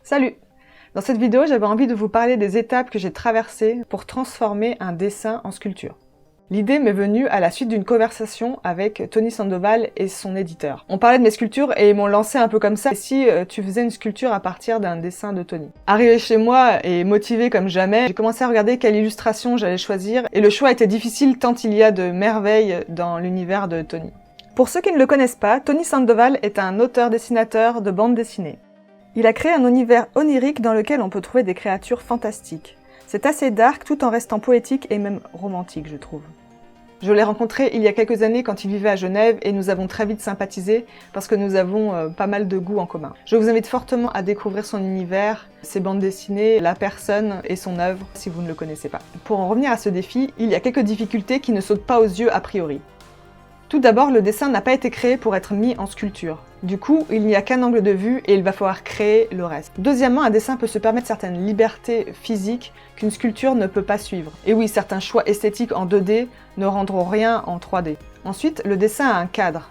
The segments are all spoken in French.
Salut! Dans cette vidéo, j'avais envie de vous parler des étapes que j'ai traversées pour transformer un dessin en sculpture. L'idée m'est venue à la suite d'une conversation avec Tony Sandoval et son éditeur. On parlait de mes sculptures et ils m'ont lancé un peu comme ça. Et si tu faisais une sculpture à partir d'un dessin de Tony? Arrivé chez moi et motivée comme jamais, j'ai commencé à regarder quelle illustration j'allais choisir et le choix était difficile tant il y a de merveilles dans l'univers de Tony. Pour ceux qui ne le connaissent pas, Tony Sandoval est un auteur-dessinateur de bande dessinée. Il a créé un univers onirique dans lequel on peut trouver des créatures fantastiques. C'est assez dark tout en restant poétique et même romantique, je trouve. Je l'ai rencontré il y a quelques années quand il vivait à Genève et nous avons très vite sympathisé parce que nous avons pas mal de goûts en commun. Je vous invite fortement à découvrir son univers, ses bandes dessinées, la personne et son œuvre si vous ne le connaissez pas. Pour en revenir à ce défi, il y a quelques difficultés qui ne sautent pas aux yeux a priori. Tout d'abord, le dessin n'a pas été créé pour être mis en sculpture. Du coup, il n'y a qu'un angle de vue et il va falloir créer le reste. Deuxièmement, un dessin peut se permettre certaines libertés physiques qu'une sculpture ne peut pas suivre. Et oui, certains choix esthétiques en 2D ne rendront rien en 3D. Ensuite, le dessin a un cadre,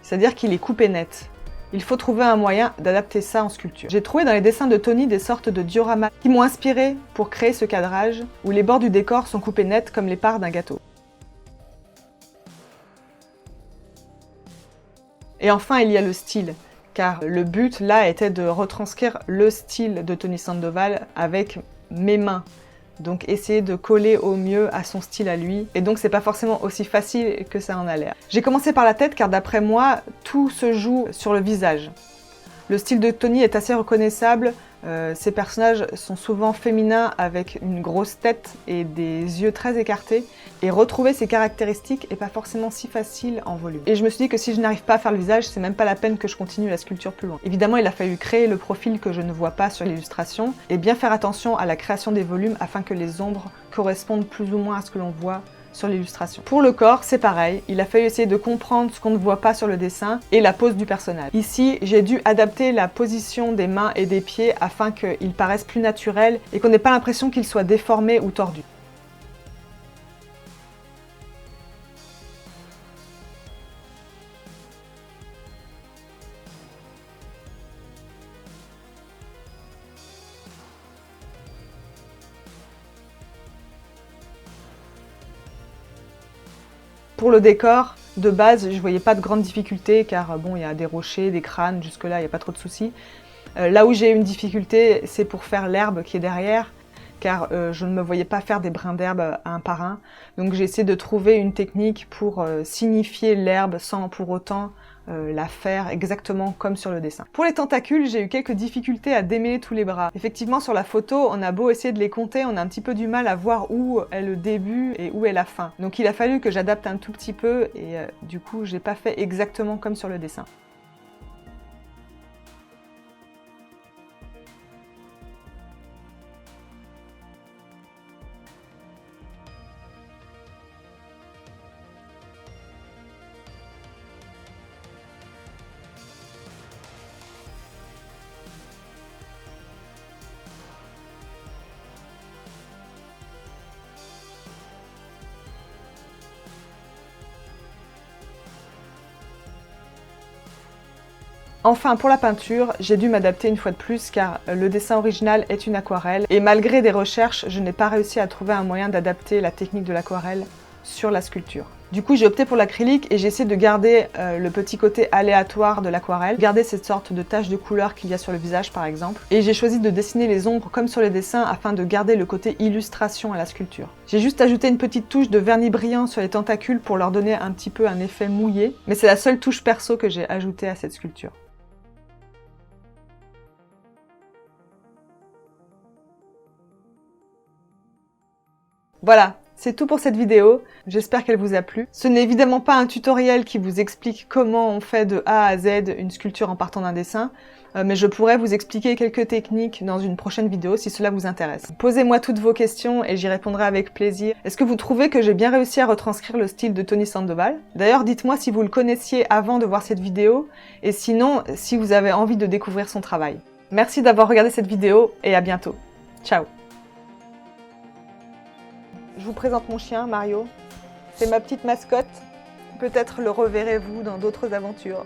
c'est-à-dire qu'il est coupé net. Il faut trouver un moyen d'adapter ça en sculpture. J'ai trouvé dans les dessins de Tony des sortes de dioramas qui m'ont inspiré pour créer ce cadrage où les bords du décor sont coupés net comme les parts d'un gâteau. Et enfin, il y a le style, car le but là était de retranscrire le style de Tony Sandoval avec mes mains. Donc essayer de coller au mieux à son style à lui. Et donc c'est pas forcément aussi facile que ça en a l'air. J'ai commencé par la tête car d'après moi, tout se joue sur le visage. Le style de Tony est assez reconnaissable. Ses personnages sont souvent féminins avec une grosse tête et des yeux très écartés. Et retrouver ces caractéristiques n'est pas forcément si facile en volume. Et je me suis dit que si je n'arrive pas à faire le visage, c'est même pas la peine que je continue la sculpture plus loin. Évidemment, il a fallu créer le profil que je ne vois pas sur l'illustration et bien faire attention à la création des volumes afin que les ombres correspondent plus ou moins à ce que l'on voit sur l'illustration. Pour le corps, c'est pareil, il a fallu essayer de comprendre ce qu'on ne voit pas sur le dessin et la pose du personnage. Ici, j'ai dû adapter la position des mains et des pieds afin qu'ils paraissent plus naturels et qu'on n'ait pas l'impression qu'ils soient déformés ou tordus. Pour le décor, de base, je voyais pas de grandes difficultés car bon, il y a des rochers, des crânes, jusque-là, il n'y a pas trop de soucis. Là où j'ai eu une difficulté, c'est pour faire l'herbe qui est derrière, car je ne me voyais pas faire des brins d'herbe un par un. Donc j'ai essayé de trouver une technique pour signifier l'herbe sans pour autant la faire exactement comme sur le dessin. Pour les tentacules, j'ai eu quelques difficultés à démêler tous les bras. Effectivement, sur la photo, on a beau essayer de les compter, on a un petit peu du mal à voir où est le début et où est la fin. Donc il a fallu que j'adapte un tout petit peu et du coup, j'ai pas fait exactement comme sur le dessin. Enfin, pour la peinture, j'ai dû m'adapter une fois de plus car le dessin original est une aquarelle et malgré des recherches, je n'ai pas réussi à trouver un moyen d'adapter la technique de l'aquarelle sur la sculpture. Du coup, j'ai opté pour l'acrylique et j'ai essayé de garder le petit côté aléatoire de l'aquarelle, garder cette sorte de tache de couleur qu'il y a sur le visage par exemple. Et j'ai choisi de dessiner les ombres comme sur les dessins afin de garder le côté illustration à la sculpture. J'ai juste ajouté une petite touche de vernis brillant sur les tentacules pour leur donner un petit peu un effet mouillé, mais c'est la seule touche perso que j'ai ajoutée à cette sculpture. Voilà, c'est tout pour cette vidéo, j'espère qu'elle vous a plu. Ce n'est évidemment pas un tutoriel qui vous explique comment on fait de A à Z une sculpture en partant d'un dessin, mais je pourrais vous expliquer quelques techniques dans une prochaine vidéo si cela vous intéresse. Posez-moi toutes vos questions et j'y répondrai avec plaisir. Est-ce que vous trouvez que j'ai bien réussi à retranscrire le style de Tony Sandoval? D'ailleurs, dites-moi si vous le connaissiez avant de voir cette vidéo, et sinon, si vous avez envie de découvrir son travail. Merci d'avoir regardé cette vidéo et à bientôt. Ciao! Je vous présente mon chien, Mario. C'est ma petite mascotte. Peut-être le reverrez-vous dans d'autres aventures.